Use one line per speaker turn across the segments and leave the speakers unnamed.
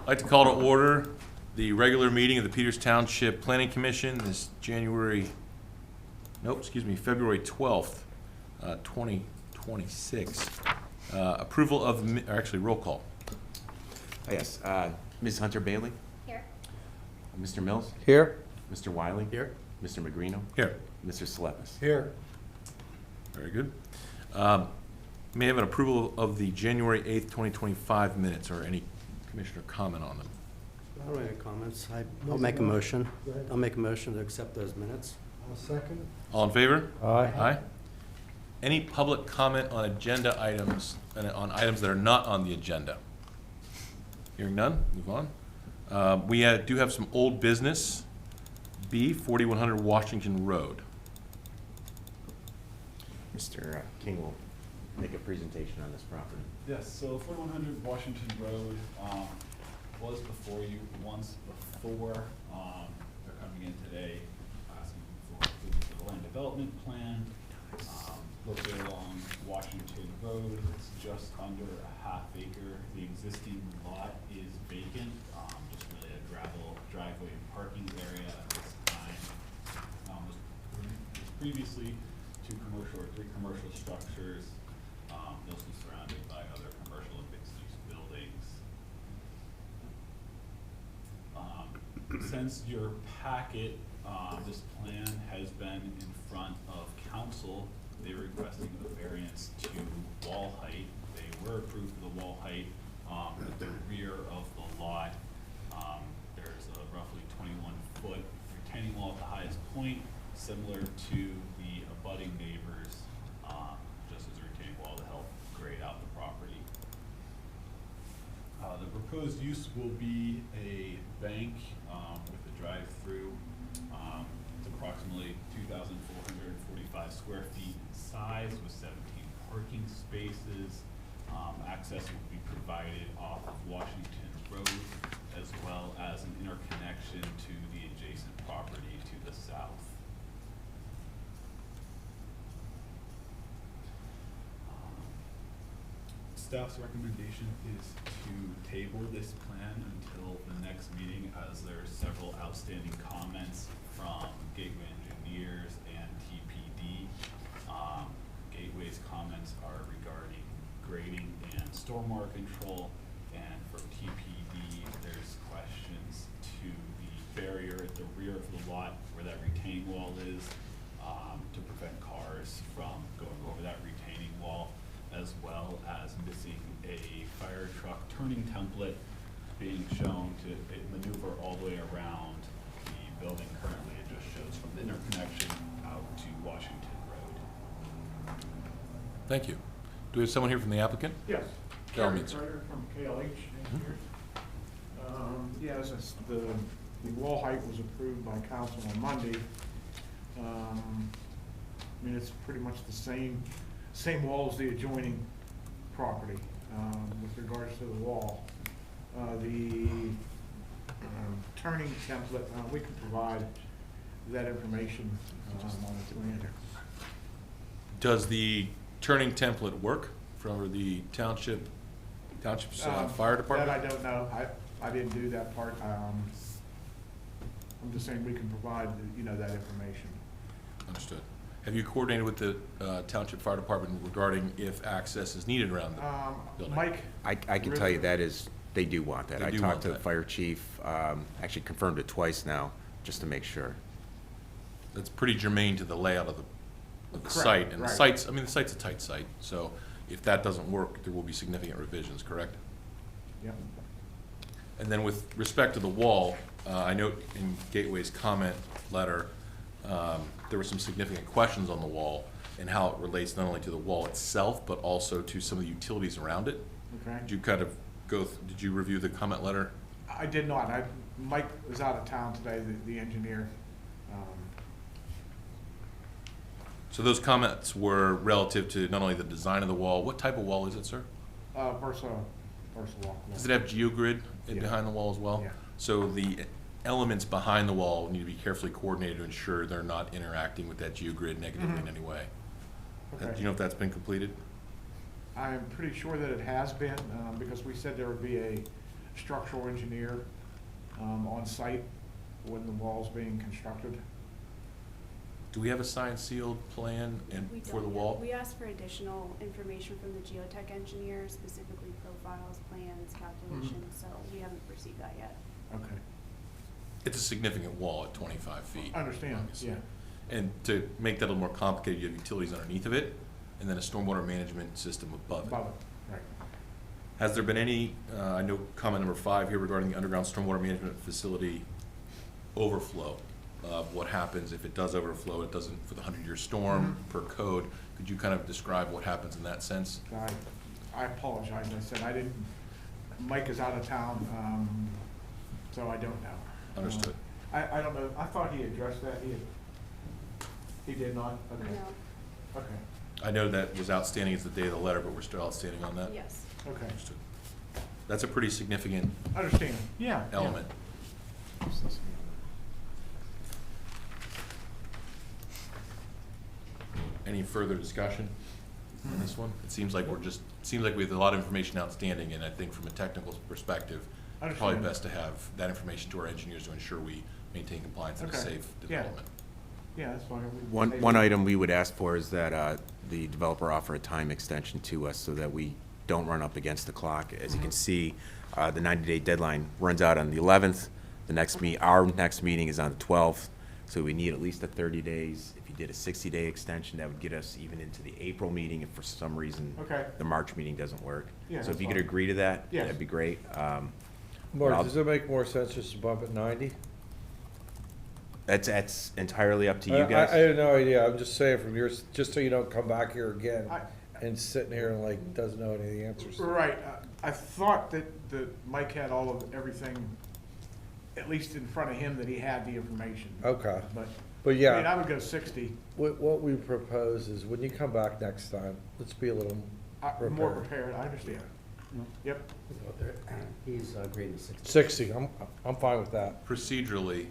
I'd like to call to order the regular meeting of the Peters Township Planning Commission this February 12th, 2026. Approval of, or actually roll call.
Yes, Ms. Hunter Bailey?
Here.
Mr. Mills?
Here.
Mr. Wiley?
Here.
Mr. Magrino?
Here.
Mr. Slepas?
Here.
Very good. May I have an approval of the January 8th, 2025 minutes, or any commissioner comment on them?
I don't have any comments. I'll make a motion. I'll make a motion to accept those minutes.
I'll second.
All in favor?
Aye.
Aye. Any public comment on agenda items, on items that are not on the agenda? Hearing none, move on. We do have some old business. B, 4100 Washington Road.
Mr. King will make a presentation on this property.
Yes, so 4100 Washington Road was before you once before. They're coming in today asking for approval for the land development plan located along Washington Road. It's just under a half acre. The existing lot is vacant, just really a gravel driveway and parking area at this time. Was previously three commercial structures, mostly surrounded by other commercial and mixed-use buildings. Since your packet, this plan has been in front of council. They were requesting a variance to wall height. They were approved for the wall height at the rear of the lot. There's a roughly 21-foot retaining wall at the highest point, similar to the abutting neighbors, just as a retaining wall to help grade out the property. The proposed use will be a bank with a drive-through. It's approximately 2,445 square feet in size with 17 parking spaces. Access will be provided off of Washington Road, as well as an interconnection to the adjacent property to the south. Staff's recommendation is to table this plan until the next meeting, as there are several outstanding comments from Gateway Engineers and TPD. Gateway's comments are regarding grading and stormwater control, and from TPD, there's questions to the barrier at the rear of the lot where that retaining wall is, to prevent cars from going over that retaining wall, as well as missing a fire truck turning template being shown to maneuver all the way around the building. Currently, it just shows from the interconnection out to Washington Road.
Thank you. Do we have someone here from the applicant?
Yes.
Carol
Kerry
Means.
Carter from KLH Engineers. Yes, the wall height was approved by council on Monday. I mean, it's pretty much the same wall as the adjoining property with regards to the wall. The turning template, we can provide that information on the plan.
Does the turning template work for the township's fire department?
That I don't know. I didn't do that part. I'm just saying we can provide, that information.
Understood. Have you coordinated with the Township Fire Department regarding if access is needed around the building?
Mike?
I can tell you that they do want that.
They
I
do
talked
want
to the
that.
fire chief, actually confirmed it twice now, just to make sure.
That's pretty germane to the layout of the
Correct,
site. And the
right.
the site's a tight site, so if that doesn't work, there will be significant revisions, correct?
Yep.
And then with respect to the wall, I note in Gateway's comment letter, there were some significant questions on the wall and how it relates not only to the wall itself, but also to some of the utilities around it.
Okay.
Did you did you review the comment letter?
I did not. Mike was out of town today, the engineer.
So those comments were relative to not only the design of the wall. What type of wall is it, sir?
Versa wall.
Does it have geogrid
Yeah.
behind the wall as well?
Yeah.
So the elements behind the wall need to be carefully coordinated to ensure they're not interacting with that geogrid negatively in any way.
Okay.
Do you know if that's been completed?
I'm pretty sure that it has been, because we said there would be a structural engineer on site when the wall's being constructed.
Do we have a signed sealed plan and
We
for
don't
the
yet.
wall?
We asked for additional information from the geotech engineer, specifically profiles, plans, calculations, so we haven't received that yet.
Okay.
It's a significant wall at 25 feet.
Understand,
obviously.
yeah.
And to make that a little more complicated, you have utilities underneath of it, and then a stormwater management system above it.
Above it, right.
Has there been any, I know comment number 5 here regarding the underground stormwater management facility overflow? What happens if it does overflow, it doesn't, for the 100-year storm per code? Could you kind of describe what happens in that sense?
I apologize, I said I didn't, Mike is out of town, so I don't know.
Understood.
I don't know, I thought he addressed that, he did not? Okay.
No,
Okay,
I know that was outstanding as the day of the letter, but we're still outstanding on that?
yes.
okay.
Understood. That's a pretty significant
Understand, yeah. yeah.
element. Any further discussion on this one? It seems like seems like we have a lot of information outstanding, and I think from a technical perspective, it's probably
Understand.
best to have that information to our engineers to ensure we maintain compliance and a
Okay.
safe
Yeah.
development.
Yeah, that's fine.
One item we would ask for is that the developer offer a time extension to us so that we don't run up against the clock. As you can see, the 90-day deadline runs out on the 11th. Our next meeting is on the 12th, so we need at least 30 days. If you did a 60-day extension, that would get us even into the April meeting if for some reason
Okay.
the March meeting doesn't work.
Yeah,
So if
that's
you could
fine.
agree to that,
Yes.
that'd be great.
Mark,
I'll-
does it make more sense just to bump it 90?
That's entirely up to you
I
guys.
have no idea, I'm just saying from yours, just so you don't come back here again
I-
and sitting here and like, doesn't know any of the answers.
Right, I thought that Mike had all of everything, at least in front of him, that he had the information.
Okay,
But,
but
I mean,
yeah,
I would go 60,
what we propose is when you come back next time, let's be a little
more
prepared.
prepared, I understand. Yep,
He's agreeing to 60.
60, I'm fine with that.
Procedurally,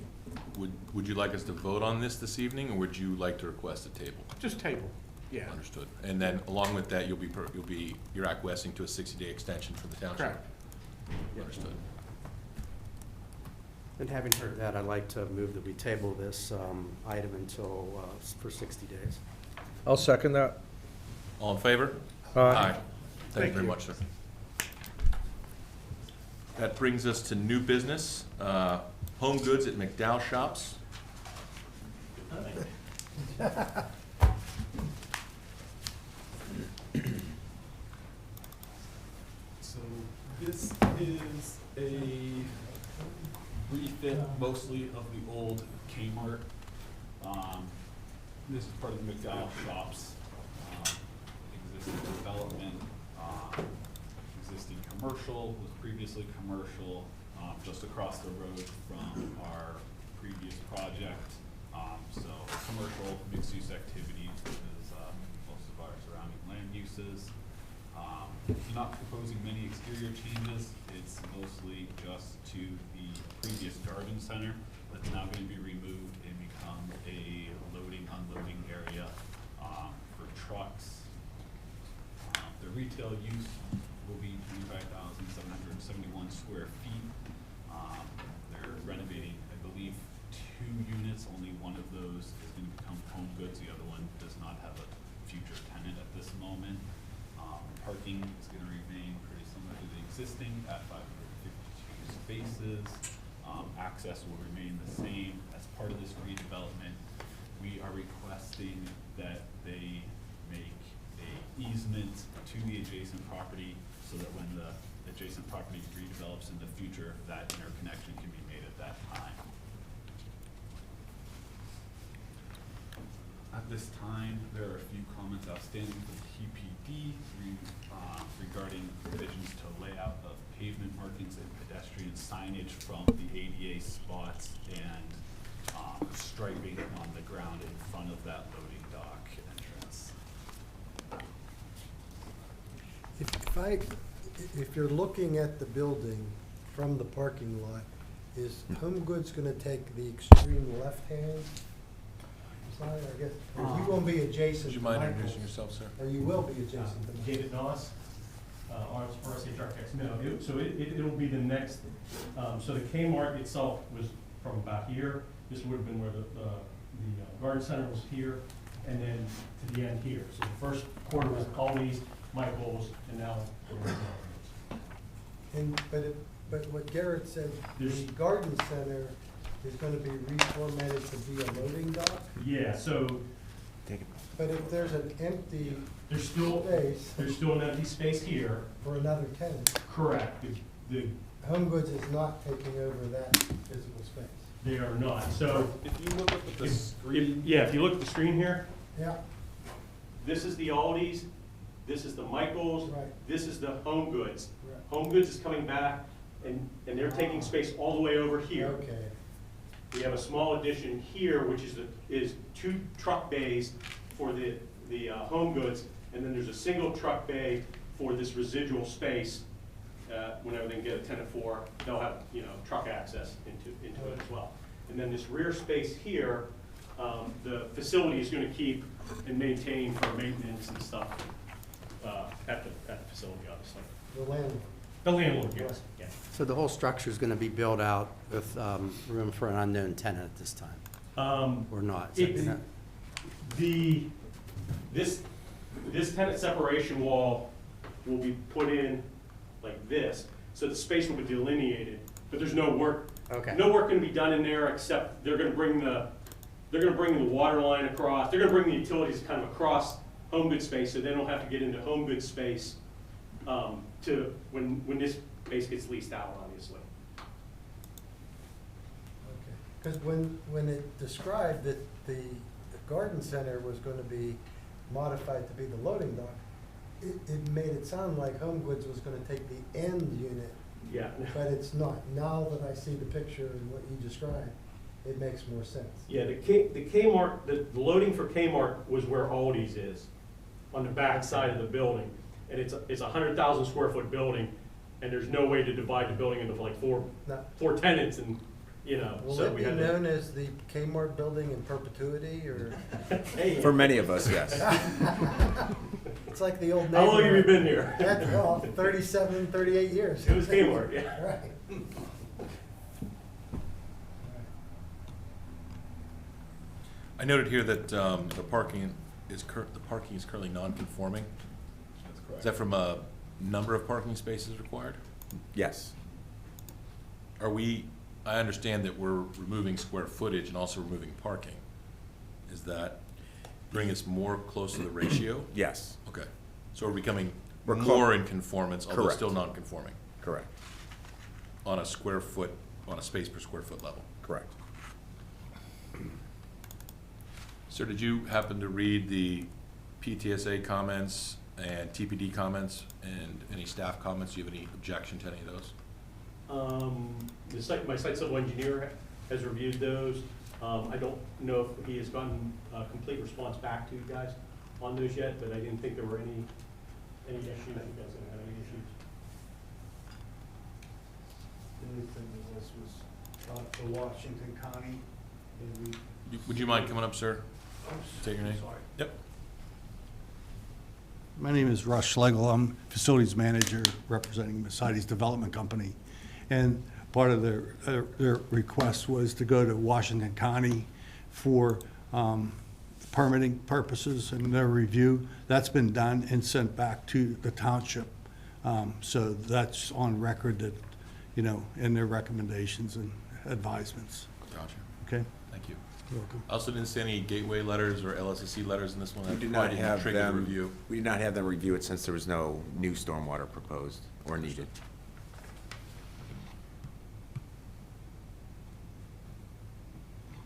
would you like us to vote on this evening, or would you like to request a table?
just table, yeah.
Understood. And then along with that, you're acquiescing to a 60-day extension for the township?
Correct.
Understood.
And having heard that, I'd like to move that we table this item until, for 60 days.
I'll second that.
All in favor?
Aye.
Thank you very
you.
much, sir. That brings us to new business, home goods at McDowell Shops.
So this is a refit mostly of the old Kmart. This is part of the McDowell Shops, existing development, existing commercial, was previously commercial, just across the road from our previous project. So commercial mixed-use activities is most of our surrounding land uses. Not proposing many exterior changes, it's mostly just to the previous garden center that's now gonna be removed and become a loading, unloading area, for trucks. The retail use will be 25,771 square feet. They're renovating, I believe, 2 units, only one of those is gonna become home goods, the other one does not have a future tenant at this moment. Parking is gonna remain pretty similar to the existing at 552 spaces. Access will remain the same. As part of this redevelopment, we are requesting that they make a easement to the adjacent property so that when the adjacent property redevelops in the future, that interconnection can be made at that time. At this time, there are a few comments outstanding from TPD regarding revisions to layout of pavement markings and pedestrian signage from the ADA spots and striping on the ground in front of that loading dock entrance.
If you're looking at the building from the parking lot, is Home Goods gonna take the extreme left-hand side, I guess? Or are you gonna be adjacent
Would you
to
mind
Michael's?
introducing yourself, sir?
Or you will be adjacent to Michael's?
David Noss, RSH Architects, no, it'll be the next, so the Kmart itself was from about here. This would have been where the garden center was here, and then to the end here. So the first quarter was Aldi's, Michael's, and now we're in Walgreens.
But what Garrett said, the
There's-
garden center is gonna be reformatted to be a loading dock?
Yeah, so
Take it.
But if there's an empty
there's still an empty space here.
for another tenant,
Correct. The
Home Goods is not taking over that physical space.
They are not, so.
If you look up at the
if-
screen.
Yeah, if you look at the screen here,
Yeah,
this is the Aldi's, this is the Michael's,
Right.
this is the Home Goods.
Right.
Home Goods is coming back, and they're taking space all the way over here.
okay.
We have a small addition here, which is 2 truck bays for the Home Goods, and then there's a single truck bay for this residual space. Whenever they can get a tenant for, they'll have, truck access into it as well. And then this rear space here, the facility is gonna keep and maintain for maintenance and stuff, at the facility, obviously.
The landlord.
The landlord, yes, yeah.
So the whole structure is going to be built out with room for an unknown tenant at this time, or not? Is that
It's-
gonna-
This tenant separation wall will be put in like this, so the space will be delineated, but there's no work.
Okay.
No work gonna be done in there, except they're gonna bring the water line across, they're gonna bring the utilities kind of across Home Goods space, so they don't have to get into Home Goods space, to, when this space gets leased out, obviously.
Okay. Because when it described that the garden center was gonna be modified to be the loading dock, it made it sound like Home Goods was gonna take the end unit,
Yeah.
but it's not. Now that I see the picture and what you described, it makes more sense.
Yeah, the Kmart, the loading for Kmart was where Aldi's is, on the back side of the building. And it's a 100,000 square foot building, and there's no way to divide the building into like four
Now,
tenants and,
will
so
it
we
be
had
known as the Kmart building in perpetuity, or?
Hey,
For many of us, yes.
It's like the old
how long have you
neighborhood.
been here?
That's, well, 37, 38 years.
It was Kmart, yeah.
Right.
I noted here that the parking is currently non-conforming.
That's correct.
Is that from a number of parking spaces required?
Yes.
I understand that we're removing square footage and also removing parking. Is that bring us more close to the ratio?
Yes,
Okay, so we're becoming
We're
more in conformance, although
Correct.
still non-conforming,
correct,
on a space per square foot level.
correct.
Sir, did you happen to read the PTSA comments and TPD comments and any staff comments? Do you have any objection to any of those?
My site civil engineer has reviewed those. I don't know if he has gotten a complete response back to you guys on those yet, but I didn't think there were any issues. You guys didn't have any issues?
The new thing was this was for Washington County, and we.
Would you mind coming up, sir? State your name.
Sorry.
Yep.
My name is Russ Schlegel. I'm facilities manager representing Mercedes Development Company. And part of their request was to go to Washington County for permitting purposes and their review. That's been done and sent back to the township. So that's on record that, in their recommendations and advisements.
Gotcha.
Okay?
Thank you.
You're welcome.
I also didn't see any gateway letters or LSSC letters in this one.
We
That
did
probably
not
didn't
have
trigger the
them,
review.
we did not have them review it since there was no new stormwater proposed or needed.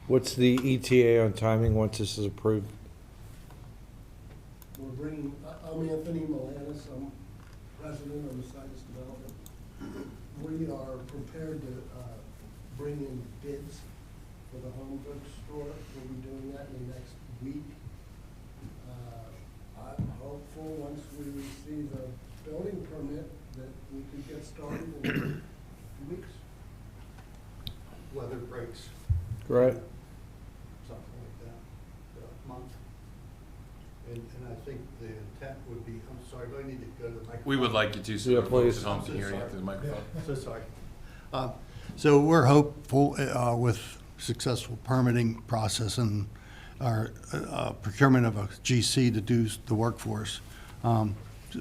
What's the ETA on timing once this is approved?
We're bringing, I'm Anthony Melanis, I'm president of Mercedes Development. We are prepared to bring in bids for the home goods store. We'll be doing that in the next week. I'm hopeful, once we receive a building permit, that we could get started in a few weeks. Weather breaks,
Right.
something like that, a month. And I think the intent would be, I'm sorry, do I need to go to the microphone?
We would like you to, so
Yeah,
the folks
please.
at home can hear you through the microphone.
So sorry.
So we're hopeful with successful permitting process and our procurement of a GC to do the work for us.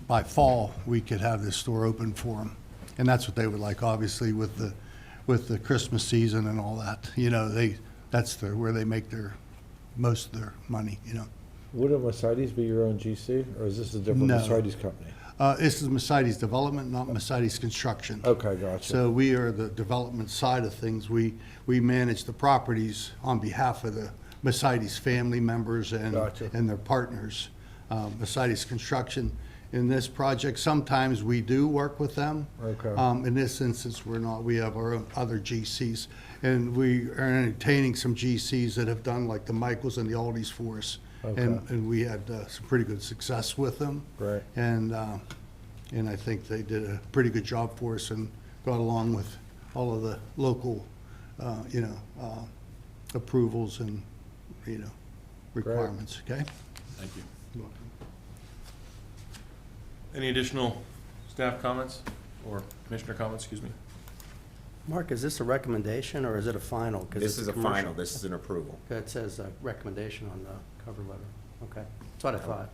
By fall, we could have this store open for them. And that's what they would like, obviously, with the Christmas season and all that. You know, that's where they make most of their money, you know.
Would a Mercedes be your own GC, or is this a different
No.
Mercedes company?
This is Mercedes Development, not Mercedes Construction.
Okay, gotcha.
So we are the development side of things. We manage the properties on behalf of the Mercedes family members
Gotcha.
and their partners. Mercedes Construction, in this project, sometimes we do work with them.
Okay.
In this instance, we're not. We have our own other GCs. And we are entertaining some GCs that have done like the Michaels and the Aldis for us.
Okay.
And we had some pretty good success with them.
Great.
And I think they did a pretty good job for us and got along with all of the local, approvals and, requirements, okay?
Thank you. Any additional staff comments or commissioner comments, excuse me?
Mark, is this a recommendation or is it a final? 'Cause
This
it's
is a
commercial.
final, this is an approval.
It says a recommendation on the cover letter. Okay, that's what I thought.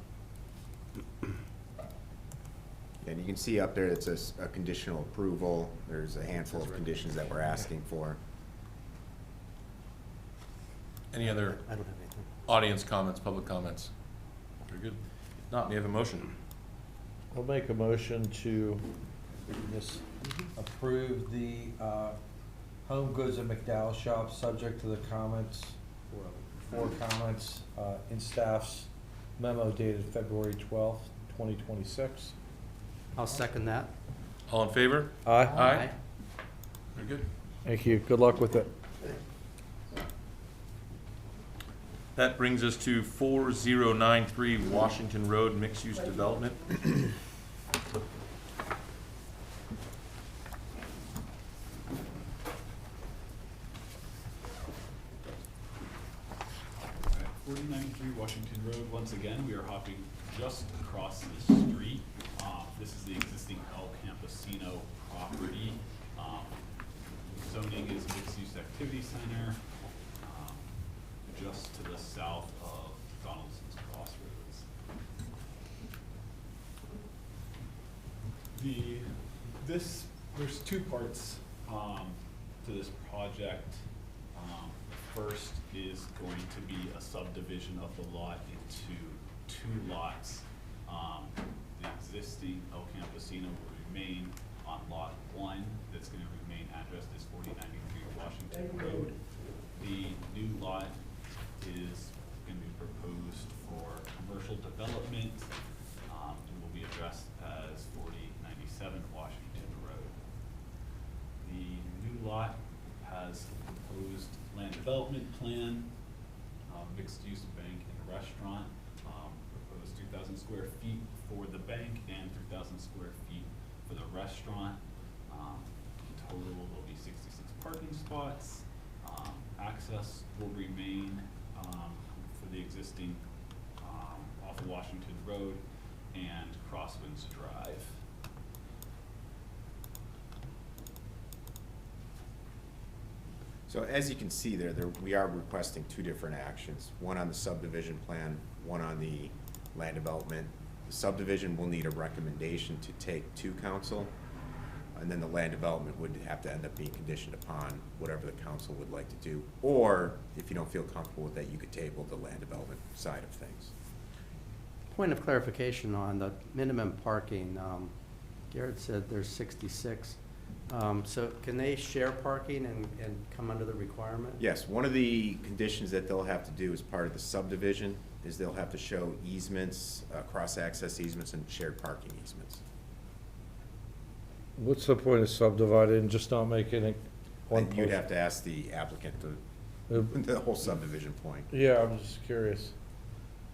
And you can see up there, it says a conditional approval. There's a handful of conditions that we're asking for.
Any other
I don't have anything.
audience comments, public comments? Very good. If not, may I have a motion?
I'll make a motion to just approve the home goods at McDowell shop, subject to the comments, four comments in staff's memo dated February 12th, 2026.
I'll second that.
All in favor?
Aye.
Aye. Very good.
Thank you. Good luck with it.
That brings us to 4093 Washington Road Mixed-Use Development.
Alright, 4093 Washington Road, once again, we are hopping just across the street. This is the existing El Campesino property. Zoning is mixed-use activity center, just to the south of Donaldson's Crossroads. There's two parts to this project. The first is going to be a subdivision of the lot into two lots. The existing El Campesino will remain on lot 1, that's gonna remain addressed as 4093 Washington Road. The new lot is gonna be proposed for commercial development, and will be addressed as 4097 Washington Road. The new lot has a proposed land development plan, mixed-use bank and restaurant, proposed 2,000 square feet for the bank and 3,000 square feet for the restaurant. In total will be 66 parking spots. Access will remain for the existing off of Washington Road and Crosswinds Drive.
So as you can see there, we are requesting two different actions, one on the subdivision plan, one on the land development. The subdivision will need a recommendation to take to council, and then the land development would have to end up being conditioned upon whatever the council would like to do. Or, if you don't feel comfortable with that, you could table the land development side of things.
Point of clarification on the minimum parking. Garrett said there's 66. So can they share parking and come under the requirement?
Yes, one of the conditions that they'll have to do as part of the subdivision is they'll have to show easements, cross-access easements and shared parking easements.
What's the point of subdividing, just not making it one
And you'd
place?
have to ask the applicant the whole subdivision point.
Yeah, I'm just curious.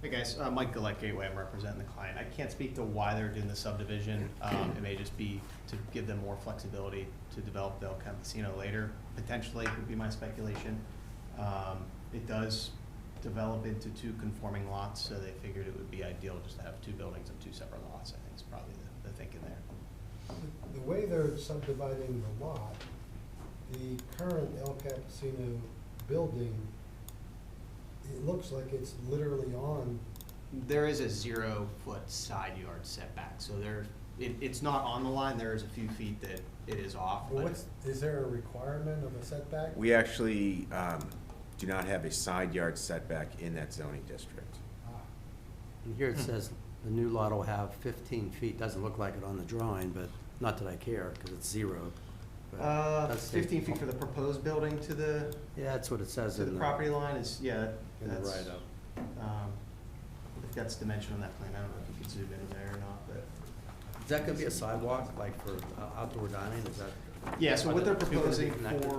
Hey guys, Mike Gillette, Gateway, I'm representing the client. I can't speak to why they're doing the subdivision. It may just be to give them more flexibility to develop the El Campesino later, potentially, would be my speculation. It does develop into two conforming lots, so they figured it would be ideal just to have two buildings and two separate lots, I think is probably the thinking there.
The way they're subdividing the lot, the current El Campesino building, it looks like it's literally on,
There is a 0-foot side yard setback, so it's not on the line, there is a few feet that it is off,
well,
but
is there a requirement of a setback?
We actually do not have a side yard setback in that zoning district.
Ah,
And here it says the new lot will have 15 feet, doesn't look like it on the drawing, but not that I care, because it's 0. But that's the-
15 feet for the proposed building to the,
Yeah, that's what it says
to
in
the
the.
property line is, yeah,
In the
that's,
write-up.
if that's dimension on that plan, I don't know if you could zoom in there or not, but.
Is that gonna be a sidewalk, like for outdoor dining, is that?
Yeah, so what they're
Are the two gonna be
proposing
connected?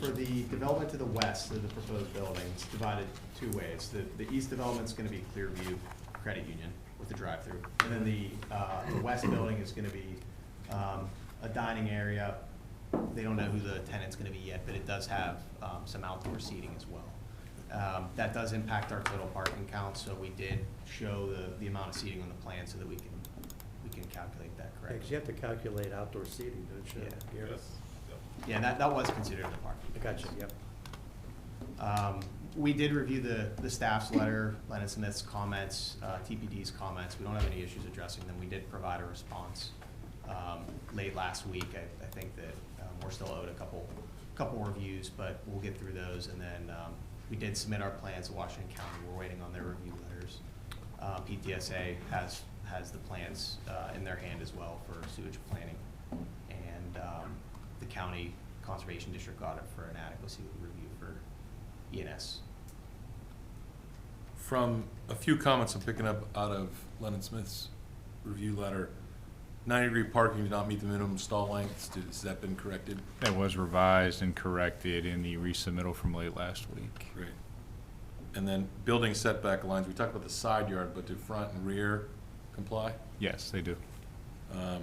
for the development to the west of the proposed building, it's divided two ways. The east development's gonna be Clearview Credit Union with the drive-through. And then the west building is gonna be, a dining area. They don't know who the tenant's gonna be yet, but it does have, some outdoor seating as well. That does impact our total parking count, so we did show the amount of seating on the plan so that we can calculate that
Yeah,
correctly.
'cause you have to calculate outdoor seating, don't you?
Yeah.
Gary?
Yeah, that was considered the parking.
I got you, yep.
We did review the staff's letter, Lennon Smith's comments, TPD's comments. We don't have any issues addressing them. We did provide a response late last week. I think that we're still owed a couple reviews, but we'll get through those. And then we did submit our plans to Washington County. We're waiting on their review letters. PTSA has the plans in their hand as well for sewage planning. And the county conservation district got it for an adequacy review for ENS.
From a few comments I'm picking up out of Lennon Smith's review letter, 90-degree parking did not meet the minimum stall lengths. Has that been corrected?
That was revised and corrected in the resubmittal from late last week.
Great. And then building setback lines, we talked about the side yard, but do front and rear comply?
Yes, they do.
How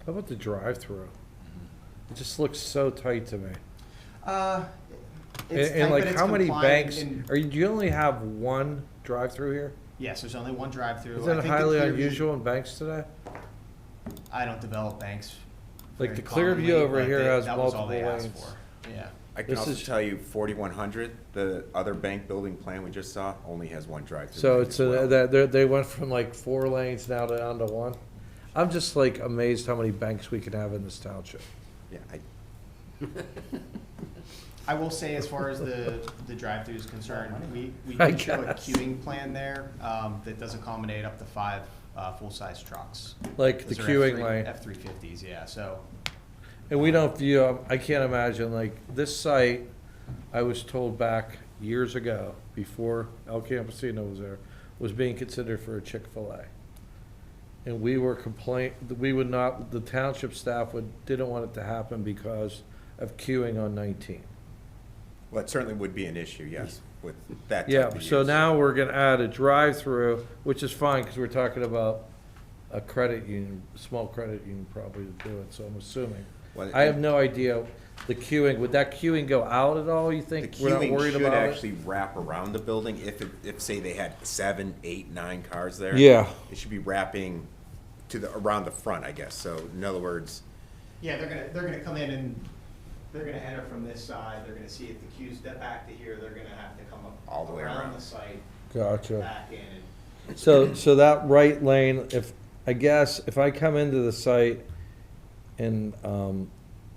about the drive-through? It just looks so tight to me.
It's
And
tight,
like,
but it's
how many
compliant
banks,
in-
do you only have one drive-through here?
Yes, there's only one drive-through.
Is
I
that
think the
highly
Clearview-
unusual in banks today?
I don't develop banks.
Like
very
the Clearview
commonly,
over
but
here has
that was all they
multiple
asked
lanes.
for. Yeah.
I can
This
also
is-
tell you 4100, the other bank building plan we just saw, only has one drive-through.
So
lane
it's,
as well.
they went from like 4 lanes now down to 1? I'm just like amazed how many banks we can have in this township.
Yeah,
I will say, as far as the drive-through is concerned, we
I
did show a
guess.
queuing plan there that does accommodate up to 5 full-size trucks.
Like the
Those are
queuing lane.
F-350s, yeah, so.
And we don't view, I can't imagine, like, this site, I was told back years ago, before El Campesino was there, was being considered for a Chick-fil-A. And we were we would not, the township staff didn't want it to happen because of queuing on 19.
well, it certainly would be an issue, yes, with that type
Yeah,
of
so
use.
now we're gonna add a drive-through, which is fine, because we're talking about a credit union, small credit union probably to do it, so I'm assuming.
Well,
I have no idea, the queuing, would that queuing go out at all, you
The
think? We're not
queuing
worried
should
about it?
actually wrap around the building if say they had 7, 8, 9 cars there.
Yeah.
It should be wrapping around the front, I guess. So in other words,
Yeah, they're gonna come in and they're gonna enter from this side, they're gonna see if the queue's back to here, they're gonna have to come up
All the way around.
the site,
Gotcha.
back in, and
So that right lane, I guess, if I come into the site and,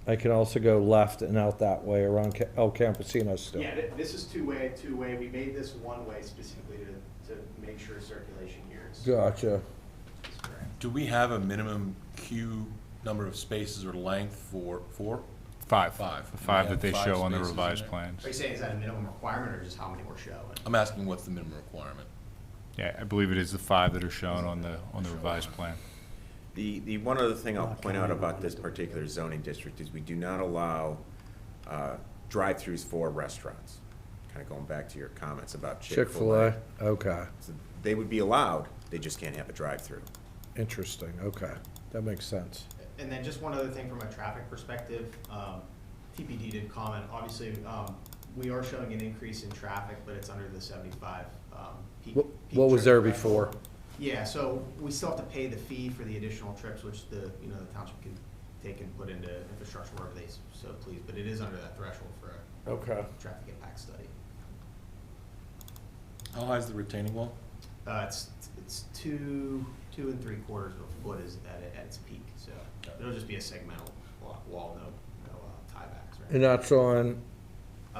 I can also go left and out that way around El Campesino still.
yeah, this is two-way. We made this one-way specifically to make sure circulation here is
Gotcha.
is correct.
Do we have a minimum queue number of spaces or length for 4?
5.
Five.
The 5
Yeah,
that they
5
show on the
spaces in
revised
there.
plans.
Are you saying is that a minimum requirement or just how many we're showing?
I'm asking what's the minimum requirement?
Yeah, I believe it is the 5 that are shown on the revised plan.
the one other thing I'll point out about this particular zoning district is we do not allow drive-throughs for restaurants. Kind of going back to your comments about Chick-fil-A.
Chick-fil-A, okay,
So they would be allowed, they just can't have a drive-through.
interesting, okay, that makes sense.
And then just one other thing from a traffic perspective, TPD did comment, obviously, We are showing an increase in traffic, but it's under the 75 peak.
What
peak
was
trip
there
threshold.
before?
Yeah, so we still have to pay the fee for the additional trips, which the township can take and put into infrastructure wherever they so please, but it is under that threshold for a
Okay.
traffic impact study.
How high is the retaining wall?
It's 2 3/4 of a foot is at its peak, so it'll just be a segmental wall, no tiebacks, right?
And that's on the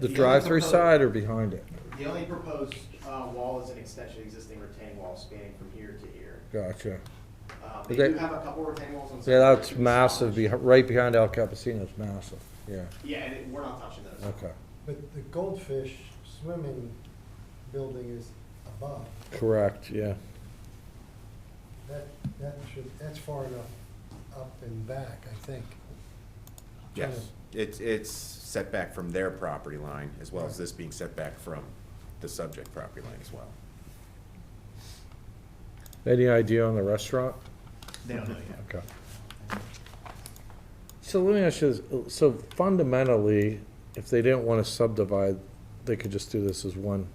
only
drive-through
proposed-
side or behind it?
The only proposed wall is an extension of existing retaining wall spanning from here to here.
Gotcha.
They
Okay.
do have a couple retaining walls on.
Yeah,
some
that's
of the
massive,
sides.
right behind El Campesino, it's massive, yeah,
Yeah, and we're not touching those.
okay,
But the goldfish swimming building is above.
correct, yeah.
That's far enough up and back, I think.
Yes, it's set back from their property line, as well as this being set back from the subject property line as well.
Any idea on the restaurant?
They don't know yet.
Okay. So let me ask you this, so fundamentally, if they didn't want to subdivide, they could just do this as one?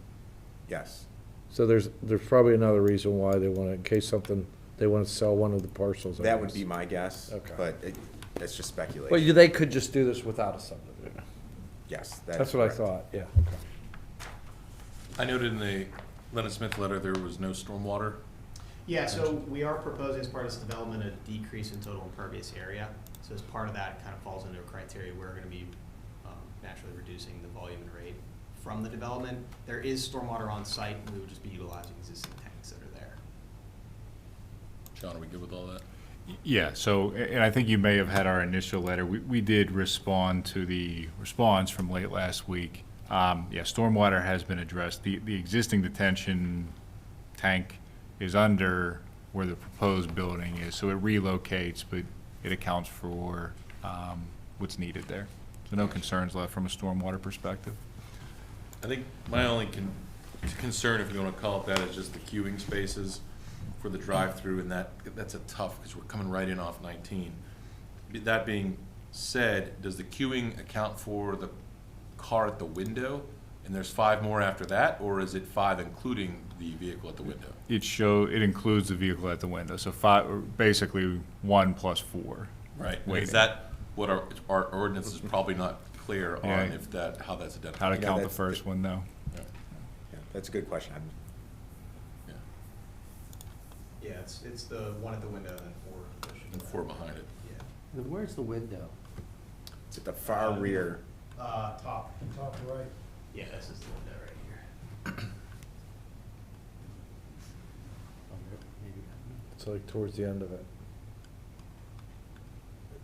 Yes,
So there's probably another reason why they want to, in case something, they want to sell one of the parcels. I
that would
guess.
be my guess,
Okay.
but it's just speculation.
Well, they could just do this without a subdivision.
Yes,
That's what I
correct.
thought, yeah, okay.
I noted in the Leonard Smith letter there was no stormwater.
Yeah, so we are proposing as part of this development a decrease in total impervious area. So as part of that, it kind of falls into a criteria, we're gonna be naturally reducing the volume and rate from the development. There is stormwater on site, and we would just be utilizing existing tanks that are there.
John, are we good with all that?
Yeah, so, and I think you may have had our initial letter. We did respond to the response from late last week. Yeah, stormwater has been addressed. The existing detention tank is under where the proposed building is, so it relocates, but it accounts for what's needed there. So no concerns left from a stormwater perspective.
I think my only concern, if you want to call it that, is just the queuing spaces for the drive-through, and that's a tough, because we're coming right in off 19. That being said, does the queuing account for the car at the window, and there's 5 more after that, or is it 5 including the vehicle at the window?
It includes the vehicle at the window, so 5, or basically 1 plus 4.
Right, and
Waiting.
is that what our ordinance is probably not clear on,
Yeah.
if that, how that's identified?
How to
Yeah,
count the
that's-
first one, though.
Yeah.
Yeah, that's a good question.
Yeah.
Yeah, it's the one at the window and then 4.
And 4 behind it.
Yeah.
And where's the window?
It's at the far rear.
Top.
Top right.
Yeah, this is the window right here.
It's like towards the end of it.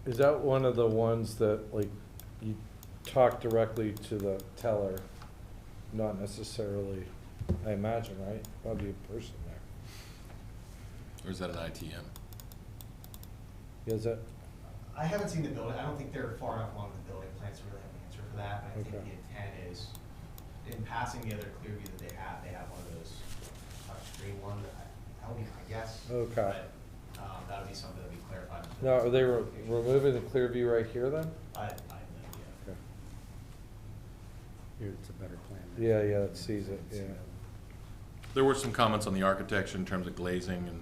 Is that one of the ones that, like, you talk directly to the teller, not necessarily, I imagine, right? Probably a person there.
Or is that an ITM?
Is it?
I haven't seen the building, I don't think they're far enough along the building plans to really have an answer for that, but I think
Okay.
the intent is, in passing the other Clearview that they have one of those touchscreen ones, that would be my guess.
Okay.
But, that would be something that would be clarified.
Now, are they removing the clear view right here then?
I have no idea.
Okay.
Here, it's a better plan.
Yeah, it sees it, yeah.
There were some comments on the architecture in terms of glazing and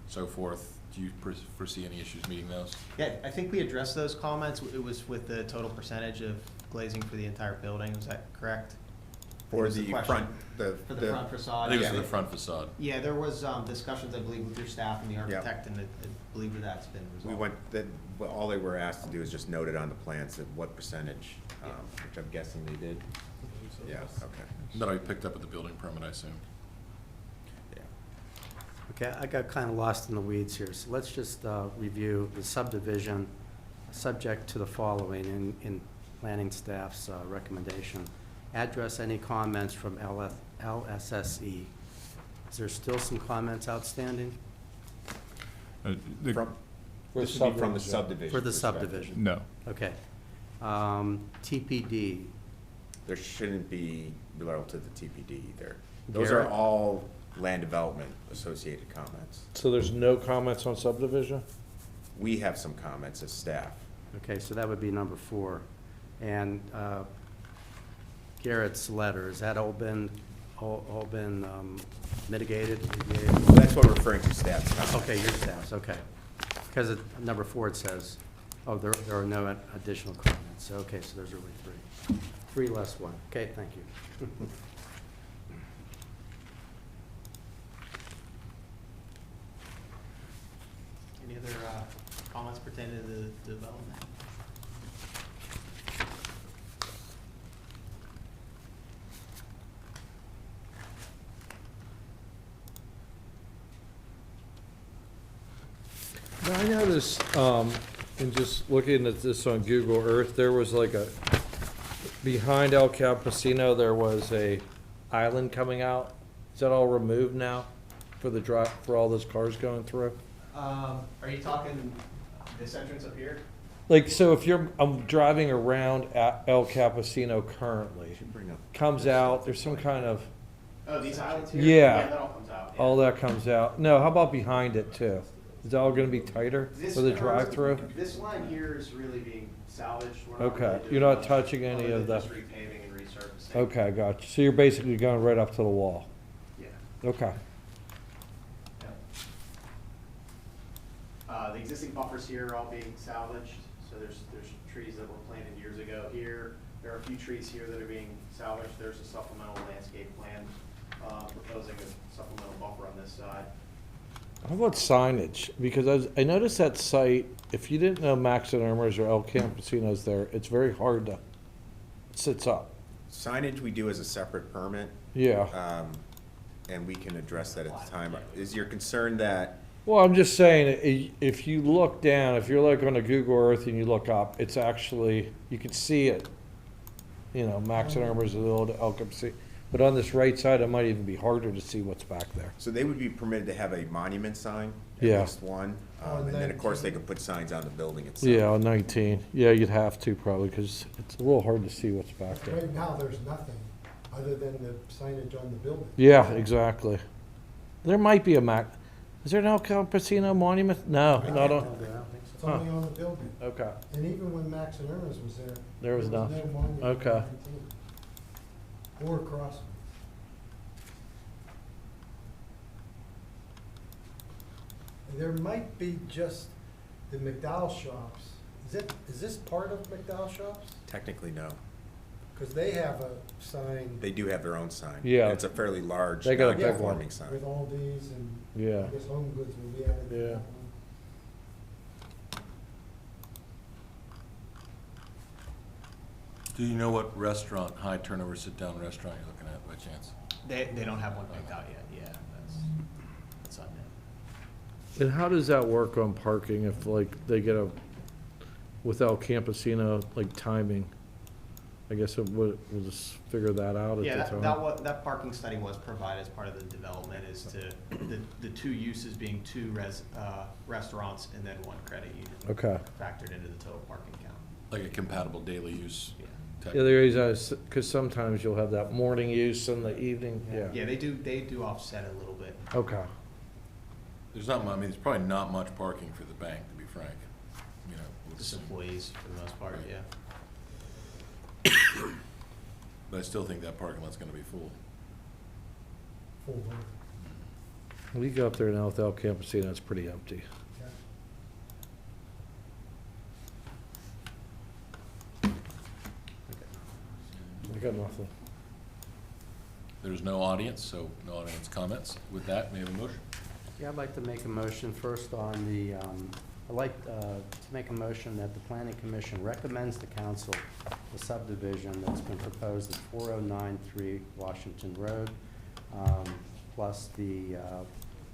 so forth. Do you foresee any issues meeting those?
Yeah, I think we addressed those comments, it was with the total percentage of glazing for the entire building, was that correct?
For
was the
the
question.
front,
For the front
I
facade?
think it was
yeah.
for the front facade.
Yeah, there was discussions, I believe, with your staff and the architect, and I believe that's been resolved.
well, all they were asked to do is just note it on the plans of what percentage, which I'm guessing they did. Yeah, okay.
That'll be picked up at the building permit, I assume.
Yeah.
Okay, I got kind of lost in the weeds here, so let's just review the subdivision, subject to the following in planning staff's recommendation. Address any comments from LSSE. Is there still some comments outstanding?
From,
For
this would be from the
subdivision.
subdivision.
For the
perspective.
subdivision?
No.
Okay. TPD,
There shouldn't be relative to the TPD either. Those are
Garrett?
all land development associated comments.
So there's no comments on subdivision?
We have some comments as staff.
okay, so that would be number 4. And Garrett's letter, has that all been mitigated, alleviated?
That's what we're referring to, staff's comments.
Okay, your staff's, okay. Because at number 4 it says, oh, there are no additional comments. Okay, so there's really 3. 3 less 1. Okay, thank you.
Any other comments pertaining to the development?
Now, I noticed, in just looking at this on Google Earth, there was like behind El Campesino, there was a island coming out. Is that all removed now for the for all those cars going through?
Are you talking this entrance up here?
Like, so if I'm driving around at El Campesino currently,
Bring up-
comes out, there's some kind of,
Oh, these islands here?
Yeah.
That all comes out. yeah.
all that comes out. No, how about behind it too? Is that all gonna be tighter
This,
for the drive-through?
This line here is really being salvaged. We're not
Okay,
really doing
you're not
much
touching any
other
of
than
the-
just repaving and resurfacing.
Okay, gotcha. So you're basically going right up to the wall.
Yeah.
Okay.
The existing buffers here are all being salvaged, so there's trees that were planted years ago here. There are a few trees here that are being salvaged. There's a supplemental landscape plan, proposing a supplemental buffer on this side.
How about signage? Because I noticed that site, if you didn't know Max and Irma's or El Campesino's there, it's very hard to, it sits up.
Signage we do as a separate permit,
Yeah.
and we can address that at the time. Is your concern that,
Well, I'm just saying, if you look down, if you're like on a Google Earth and you look up, it's actually, you can see it. You know, Max and Irma's, the old El Campesino. But on this right side, it might even be harder to see what's back there.
so they would be permitted to have a monument sign? At
Yeah.
least one, and then of course they could put signs on the building itself.
Yeah, on 19. Yeah, you'd have to probably, because it's a little hard to see what's back there.
Right now, there's nothing other than the signage on the building.
Yeah, exactly. There might be is there an El Campesino monument? No, not on,
I don't think
It's
so.
only on the building.
okay.
And even when Max and Irma's was there.
There was
no
nothing.
monument on
Okay.
19. Or crossing. There might be just the McDowell shops. Is this part of McDowell shops?
Technically, no.
Because they have a sign
They do have their own sign.
Yeah.
And it's a fairly large,
They got a big
non-conforming
one.
sign.
with Aldi's and
Yeah.
I guess Home Goods will be added to
Yeah.
that one.
Do you know what restaurant, high turnover sit-down restaurant you're looking at by chance?
They don't have one picked out yet, yeah, that's on there.
And how does that work on parking if like they get with El Campesino, like timing? I guess we'll just figure that out at
Yeah,
the
that
time.
that parking study was provided as part of the development, is to, the two uses being two restaurants and then one credit union.
Okay.
Factored into the total parking count.
Like a compatible daily use
Yeah.
type?
Yeah, there is, because sometimes you'll have that morning use and the evening, yeah.
Yeah, they do offset it a little bit.
Okay.
There's not, I mean, there's probably not much parking for the bank, to be frank, you know. with
Just
some-
employees for the most part,
Right.
yeah.
But I still think that parking lot's gonna be full.
Full board.
We go up there now with El Campesino, it's pretty empty. I got nothing.
There's no audience, so no audience comments. With that, may I have a motion?
Yeah, I'd like to make a motion first on the, I'd like to make a motion that the planning commission recommends to council the subdivision that's been proposed at 4093 Washington Road, plus the,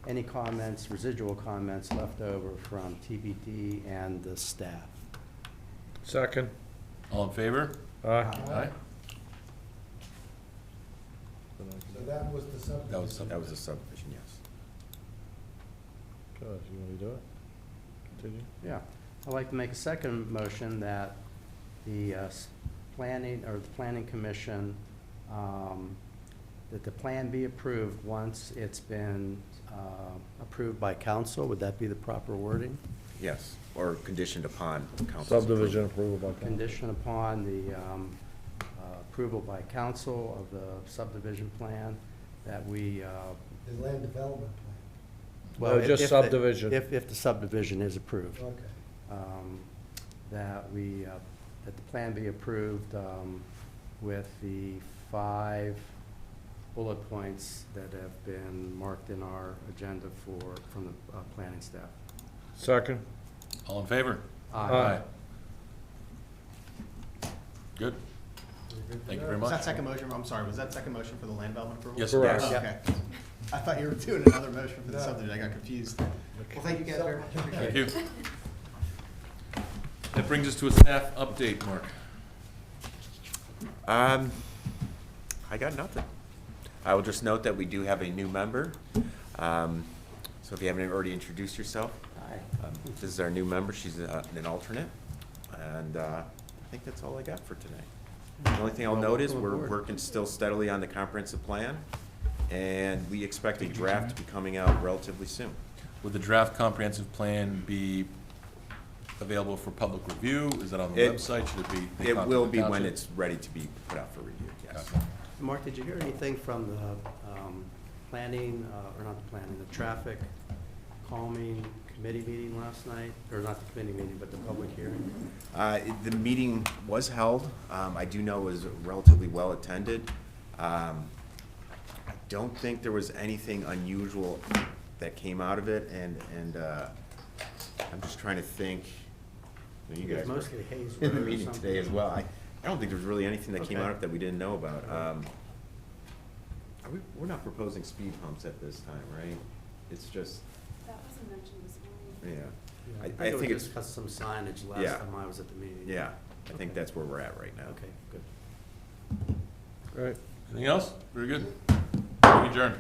any comments, residual comments left over from TBD and the staff.
Second.
All in favor?
Aye.
Aye.
So that was the subdivision.
That was
That was a subdivision, yes.
Gosh, you want to do it? Continue?
Yeah, I'd like to make a second motion that the planning, or the planning commission, that the plan be approved once it's been approved by council. Would that be the proper wording?
Yes, or conditioned upon council's
Subdivision approval by council.
Condition upon the approval by council of the subdivision plan, that we,
The land development plan.
well,
No, just
if-
subdivision.
If the subdivision is approved.
Okay.
That we, that the plan be approved with the 5 bullet points that have been marked in our agenda from the planning staff.
Second.
All in favor?
Aye.
Good. Thank you very
Was that
much.
second motion, I'm sorry, was that second motion for the land development approval?
Yes,
Correct.
yes.
Okay. I thought you were doing another motion for the subdivision, I got confused. Well, thank you guys very much.
Thank you. That brings us to a staff update, Mark.
I got nothing. I will just note that we do have a new member. So if you haven't already introduced yourself,
Aye.
this is our new member. She's an alternate. And I think that's all I got for today. The only thing I'll note is we're working still steadily on the comprehensive plan, and we expect a draft to be coming out relatively soon.
Would the draft comprehensive plan be available for public review? Is it on the
It-
website? Should it be?
It will be when
Township?
it's ready to be put out for review, yes.
Okay.
Mark, did you hear anything from the planning, or not the planning, the traffic calming committee meeting last night? Or not the committee meeting, but the public hearing?
The meeting was held. I do know it was relatively well-attended. I don't think there was anything unusual that came out of it, and I'm just trying to think. You
It was
guys were
mostly Hayes
in the
Road or
meeting
something.
today as well. I don't think there was really anything that came
Okay.
out of it that we didn't know about. We're not proposing speed humps at this time, right? It's just,
That wasn't mentioned this morning.
yeah.
Yeah,
I
think it
think
was
it's,
just some signage last
Yeah.
time I was at the meeting.
yeah, I think
Okay.
that's where we're at right now.
Okay, good.
Right.
Anything else? Very good. Meeting adjourned.